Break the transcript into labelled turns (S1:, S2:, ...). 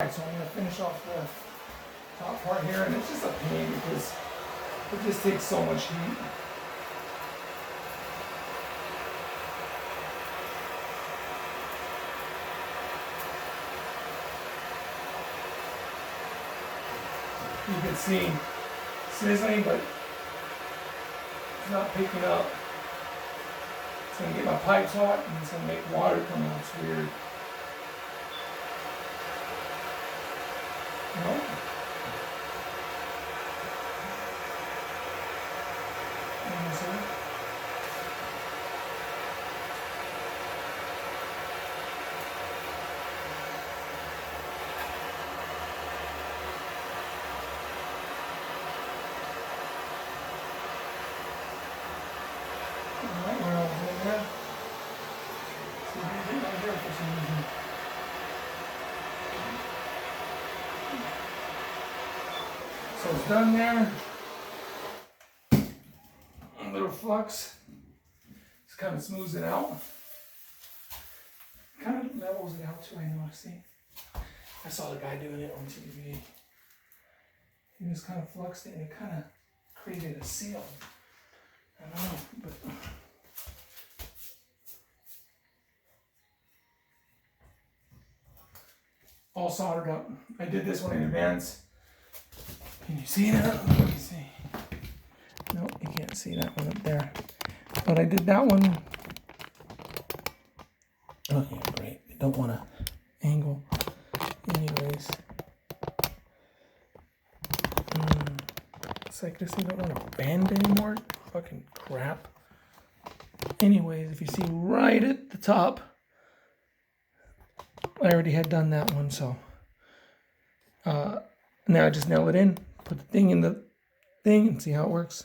S1: Alright, so I'm going to finish off the top part here, and it's just a pain because it just takes so much heat. You can see sizzling, but it's not picking up. It's going to get my pipes hot, and it's going to make water come out. It's weird. Nope. So it's done there. A little flux. Just kind of smooths it out. Kind of levels it out too, I know. See, I saw the guy doing it on TV. He just kind of fluxed it and it kind of created a seal. I don't know, but all soldered up. I did this one in advance. Can you see that? Let me see. No, you can't see that one up there. But I did that one. Oh yeah, great. I don't want to angle. Anyways. It's like this thing don't want to bend anymore. Fucking crap. Anyways, if you see right at the top, I already had done that one, so now I just nail it in, put the thing in the thing and see how it works.